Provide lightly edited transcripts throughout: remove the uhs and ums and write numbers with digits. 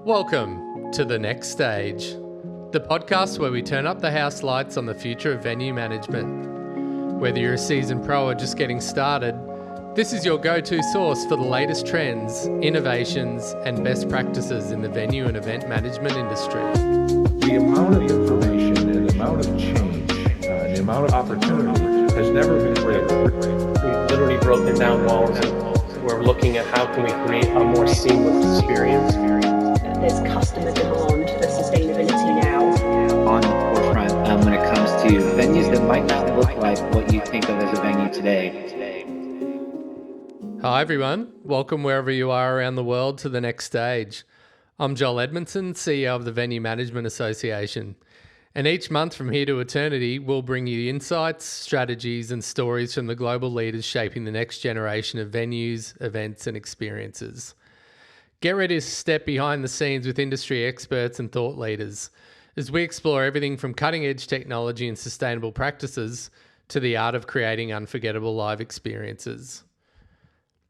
Welcome to The Next Stage, the podcast where we turn up the house lights on the future of venue management. Whether you're a seasoned pro or just getting started, this is your go-to source for the latest trends, innovations, and best practices in the venue and event management industry. The amount of information and the amount of change and the amount of opportunity has never been greater. We've literally broken down walls and we're looking at how can we create a more seamless experience. There's customer demand for sustainability now. On the forefront when it comes to venues that might not look like what you think of as a venue today. Hi everyone, welcome wherever you are around the world to The Next Stage. I'm Joel Edmondson, CEO of the Venue Management Association. And each month from here to eternity, we'll bring you insights, strategies and stories from the global leaders shaping the next generation of venues, events and experiences. Get ready to step behind the scenes with industry experts and thought leaders as we explore everything from cutting-edge technology and sustainable practices to the art of creating unforgettable live experiences.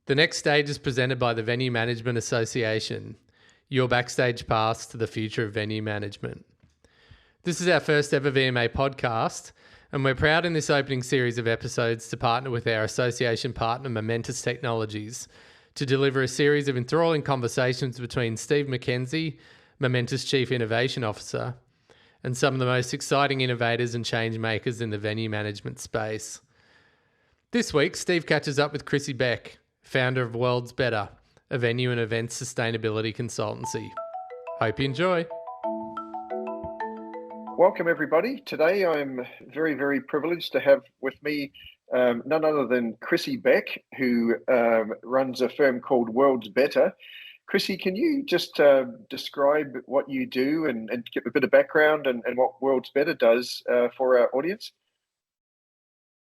The Next Stage is presented by the Venue Management Association, your backstage pass to the future of venue management. This is our first ever VMA podcast, and we're proud in this opening series of episodes to partner with our association partner Momentus Technologies to deliver a series of enthralling conversations between Steve Mackenzie, Momentus Chief Innovation Officer, and some of the most exciting innovators and change makers in the venue management space. This week, Steve catches up with Chrissie Beck, founder of World's Better, a venue and events sustainability consultancy. Hope you enjoy. Welcome everybody. Today I'm very, very privileged to have with me none other than Chrissie Beck, who runs a firm called World's Better. Chrissie, can you just describe what you do and give a bit of background and what World's Better does for our audience?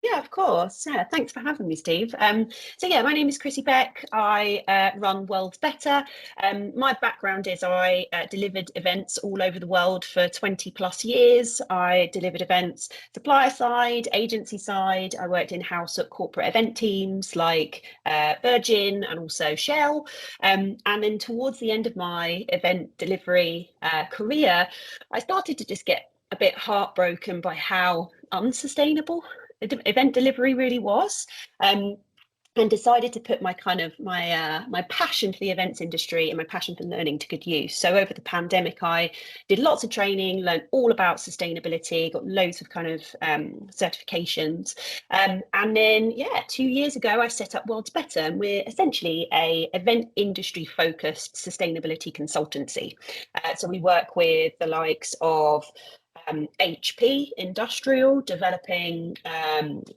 Yeah, of course. Yeah, thanks for having me, Steve. My name is Chrissie Beck. I run World's Better. My background is I delivered events all over the world for 20 plus years. I delivered events supplier side, agency side. I worked in-house at corporate event teams like Virgin and also Shell. And then towards the end of my event delivery career, I started to just get a bit heartbroken by how unsustainable event delivery really was, and decided to put my passion for the events industry and my passion for learning to good use. So over the pandemic, I did lots of training, learned all about sustainability, got loads of certifications, and then 2 years ago I set up World's Better, and we're essentially a event industry focused sustainability consultancy. So we work with the likes of HP Industrial, developing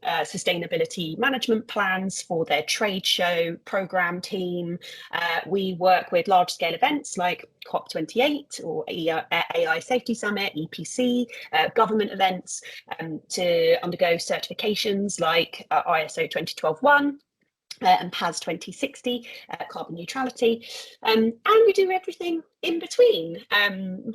sustainability management plans for their trade show program team. We work with large scale events like COP28 or AI Safety Summit, EPC, government events to undergo certifications like ISO 20121. And PAS 2060, carbon neutrality, and we do everything in between,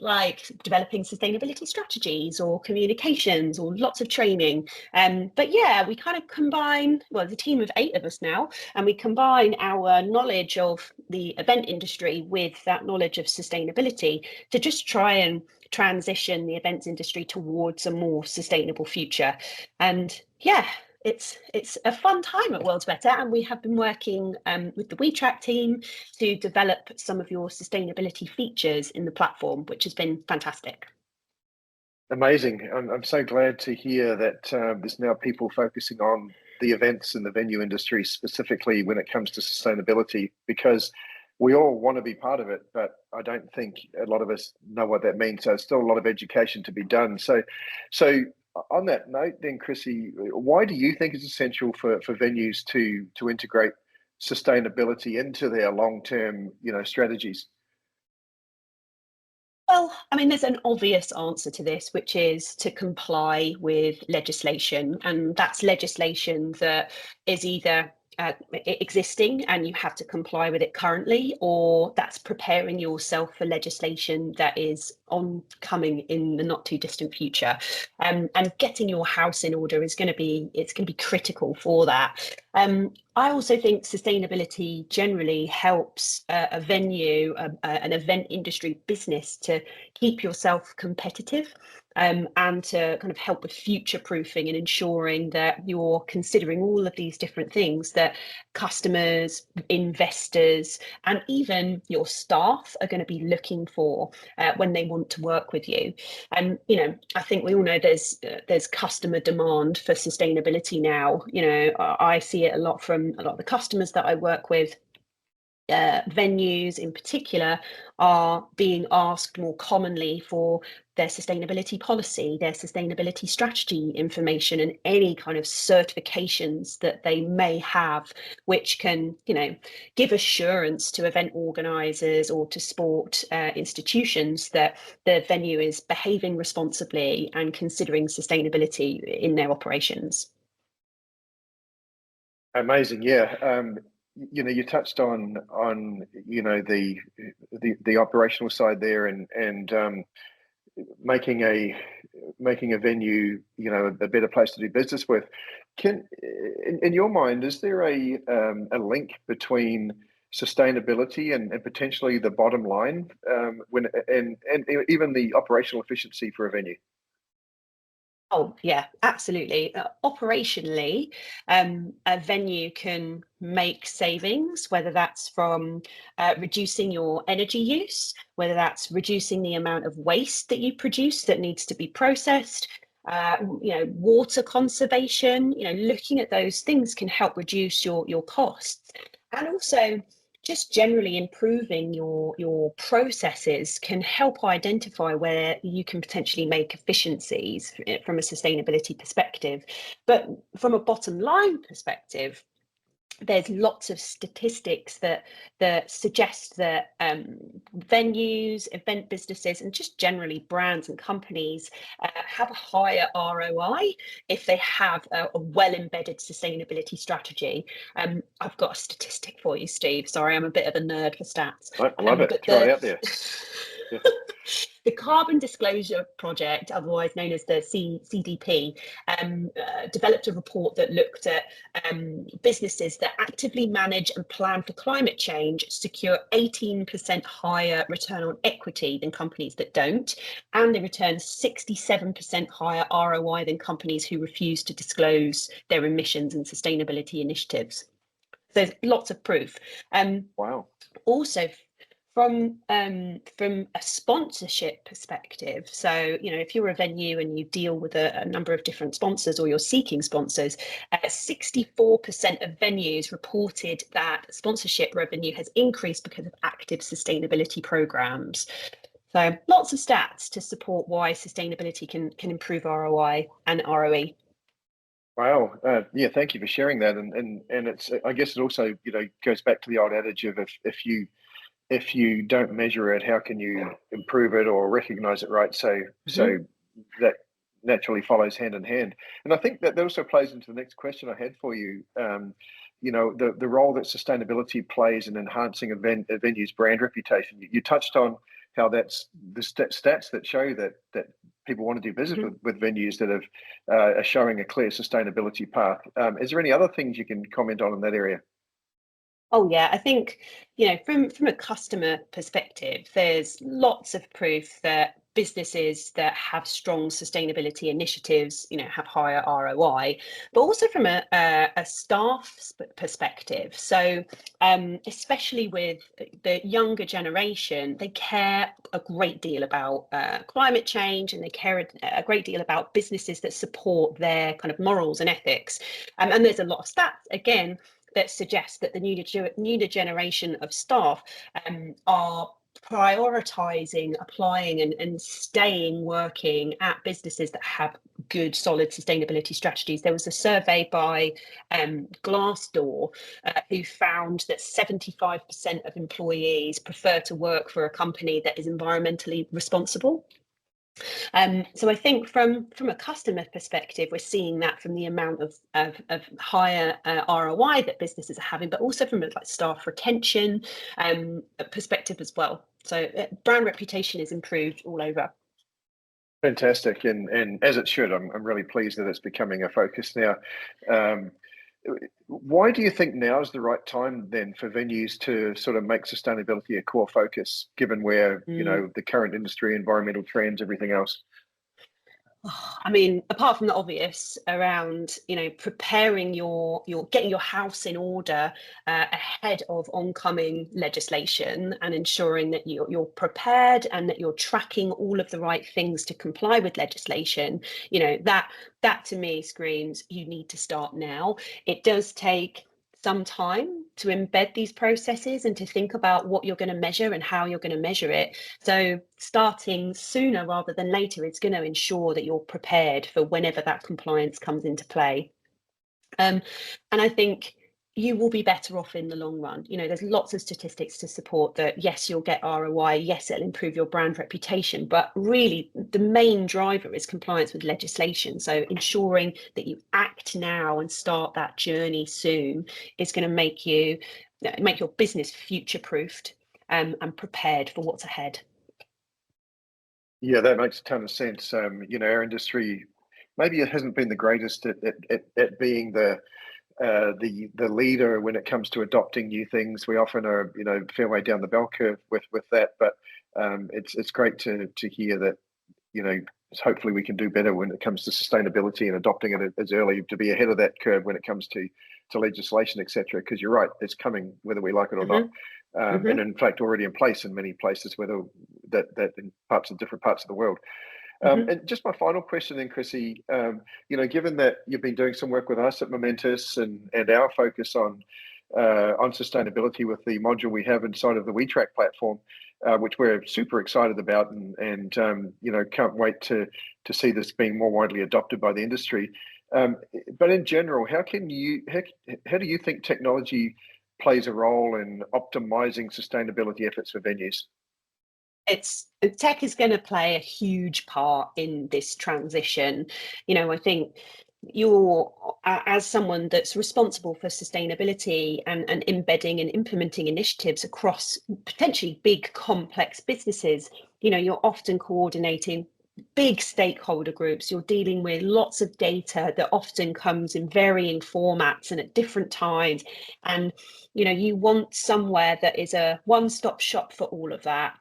like developing sustainability strategies or communications or lots of training. We kind of combine, there's a team of 8 of us now, and we combine our knowledge of the event industry with that knowledge of sustainability to just try and transition the events industry towards a more sustainable future. And it's a fun time at World's Better, and we have been working with the WeTrack team to develop some of your sustainability features in the platform, which has been fantastic. Amazing. I'm so glad to hear that there's now people focusing on the events and the venue industry specifically when it comes to sustainability, because we all want to be part of it, but I don't think a lot of us know what that means. So there's still a lot of education to be done. So on that note then, Chrissie, why do you think it's essential for venues to integrate sustainability into their long-term, strategies? Well, there's an obvious answer to this, which is to comply with legislation. And that's legislation that is either existing and you have to comply with it currently, or that's preparing yourself for legislation that is oncoming in the not too distant future. And getting your house in order is going to be critical for that. I also think sustainability generally helps a venue, an event industry business to keep yourself competitive. And to kind of help with future proofing and ensuring that you're considering all of these different things that customers, investors, and even your staff are going to be looking for when they want to work with you. And I think we all know there's customer demand for sustainability now. I see it a lot from a lot of the customers that I work with. Venues in particular are being asked more commonly for their sustainability policy, their sustainability strategy information, and any kind of certifications that they may have, which can, give assurance to event organisers or to sport institutions that the venue is behaving responsibly and considering sustainability in their operations. Amazing, yeah. You touched on the operational side there, and making a venue a better place to do business with. In your mind, is there a link between sustainability and potentially the bottom line and even the operational efficiency for a venue? Oh, yeah, absolutely. Operationally, a venue can make savings, whether that's from reducing your energy use, whether that's reducing the amount of waste that you produce that needs to be processed, water conservation. Looking at those things can help reduce your costs. And also, just generally improving your processes can help identify where you can potentially make efficiencies from a sustainability perspective. But from a bottom line perspective, there's lots of statistics that suggest that venues, event businesses, and just generally brands and companies have a higher ROI if they have a well-embedded sustainability strategy. I've got a statistic for you, Steve. Sorry, I'm a bit of a nerd for stats. I love it. Throw it out there. Yeah. The Carbon Disclosure Project, otherwise known as the CDP, developed a report that looked at businesses that actively manage and plan for climate change secure 18% higher return on equity than companies that don't, and they return 67% higher ROI than companies who refuse to disclose their emissions and sustainability initiatives. So there's lots of proof. Wow. Also, from a sponsorship perspective, so if you're a venue and you deal with a number of different sponsors, or you're seeking sponsors, 64% of venues reported that sponsorship revenue has increased because of active sustainability programs. So lots of stats to support why sustainability can improve ROI and ROE. Wow. Yeah, thank you for sharing that. And it's, I guess it also goes back to the old adage of if you don't measure it, how can you improve it or recognize it, right? So that naturally follows hand in hand. And I think that also plays into the next question I had for you. The role that sustainability plays in enhancing a venue's brand reputation. You touched on how that's the stats that show that people want to do business with venues that are showing a clear sustainability path. Is there any other things you can comment on in that area? Oh yeah, I think, from a customer perspective, there's lots of proof that businesses that have strong sustainability initiatives, have higher ROI, but also from a staff perspective. So especially with the younger generation, they care a great deal about climate change, and they care a great deal about businesses that support their kind of morals and ethics. And there's a lot of stats, again, that suggests that the newer generation of staff are prioritizing, applying and staying working at businesses that have good, solid sustainability strategies. There was a survey by Glassdoor who found that 75% of employees prefer to work for a company that is environmentally responsible. So I think from a customer perspective, we're seeing that from the amount of higher ROI that businesses are having, but also from a like staff retention perspective as well. So brand reputation is improved all over. Fantastic, and as it should. I'm really pleased that it's becoming a focus now. Um, why do you think now is the right time then for venues to sort of make sustainability a core focus, given where the current industry, environmental trends, everything else? I mean, apart from the obvious around, preparing your getting your house in order ahead of oncoming legislation and ensuring that you're prepared and that you're tracking all of the right things to comply with legislation, that to me screams you need to start now. It does take some time to embed these processes and to think about what you're going to measure and how you're going to measure it. So starting sooner rather than later is going to ensure that you're prepared for whenever that compliance comes into play. And I think you will be better off in the long run. There's lots of statistics to support that. Yes, you'll get ROI. Yes, it'll improve your brand reputation. But really, the main driver is compliance with legislation. So ensuring that you act now and start that journey soon is going to make your business future-proofed and prepared for what's ahead. Yeah, that makes a ton of sense. Our industry, maybe it hasn't been the greatest at being the leader when it comes to adopting new things. We often are, fair way down the bell curve with that. But it's great to hear that, hopefully we can do better when it comes to sustainability and adopting it as early to be ahead of that curve when it comes to legislation, etc. Because you're right, it's coming whether we like it or not. And in fact, already in place in many places, whether that in different parts of the world. And just my final question then, Chrissie, given that you've been doing some work with us at Momentus and our focus on sustainability with the module we have inside of the WeTrack platform, which we're super excited about and can't wait to see this being more widely adopted by the industry. But in general, how do you think technology plays a role in optimizing sustainability efforts for venues? Tech is going to play a huge part in this transition. I think you're, as someone that's responsible for sustainability and embedding and implementing initiatives across potentially big complex businesses, you're often coordinating big stakeholder groups. You're dealing with lots of data that often comes in varying formats and at different times, and you want somewhere that is a one-stop shop for all of that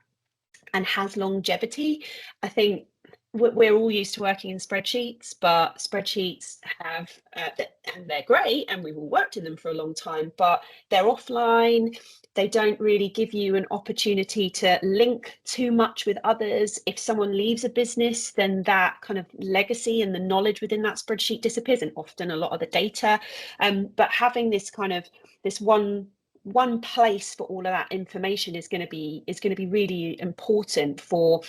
and has longevity. I think we're all used to working in spreadsheets, but spreadsheets have, and they're great, and we've all worked in them for a long time, but they're offline. They don't really give you an opportunity to link too much with others. If someone leaves a business, then that kind of legacy and the knowledge within that spreadsheet disappears, and often a lot of the data. But having this one place for all of that information is going to be really important for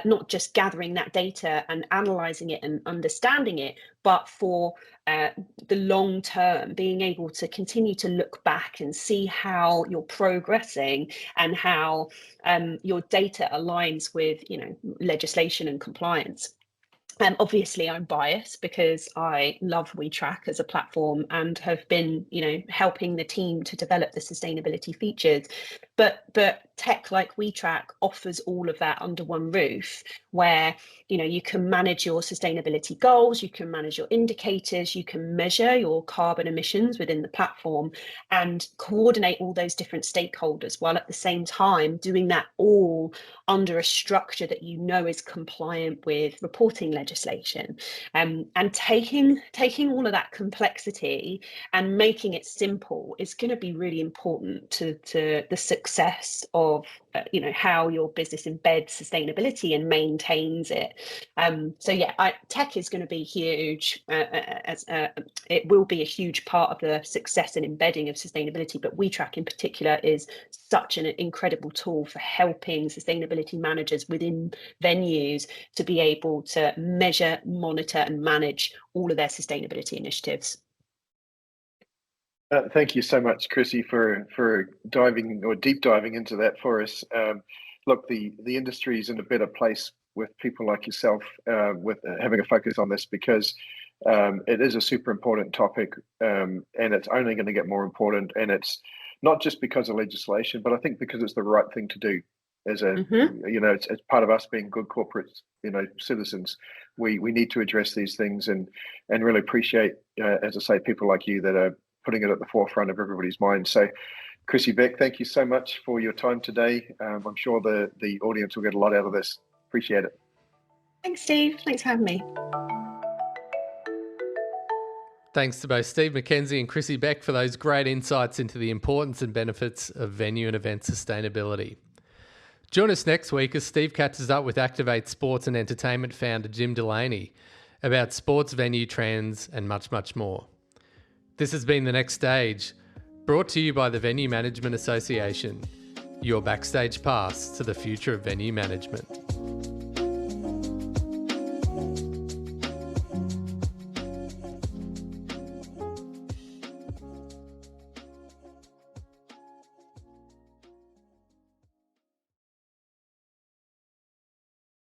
not just gathering that data and analyzing it and understanding it, but for the long term, being able to continue to look back and see how you're progressing and how your data aligns with legislation and compliance. Obviously, I'm biased because I love WeTrack as a platform and have been, helping the team to develop the sustainability features. But tech like WeTrack offers all of that under one roof, where you can manage your sustainability goals, you can manage your indicators, you can measure your carbon emissions within the platform, and coordinate all those different stakeholders, while at the same time doing that all under a structure that is compliant with reporting legislation. And taking all of that complexity and making it simple is going to be really important to the success of how your business embeds sustainability and maintains it. Tech is going to be huge. It will be a huge part of the success and embedding of sustainability, but WeTrack in particular is such an incredible tool for helping sustainability managers within venues to be able to measure, monitor, and manage all of their sustainability initiatives. Thank you so much, Chrissie, for deep diving into that for us. Look, the industry is in a better place with people like yourself, with having a focus on this, because it is a super important topic, and it's only going to get more important. And it's not just because of legislation, but I think because it's the right thing to do. As a, it's part of us being good corporate, citizens. We need to address these things, and really appreciate, as I say, people like you that are putting it at the forefront of everybody's mind. So, Chrissie Beck, thank you so much for your time today. I'm sure the audience will get a lot out of this. Appreciate it. Thanks, Steve. Thanks for having me. Thanks to both Steve Mackenzie and Chrissie Beck for those great insights into the importance and benefits of venue and event sustainability. Join us next week as Steve catches up with Activate Sports and Entertainment founder Jim Delaney about sports venue trends and much, much more. This has been The Next Stage, brought to you by the Venue Management Association, your backstage pass to the future of venue management.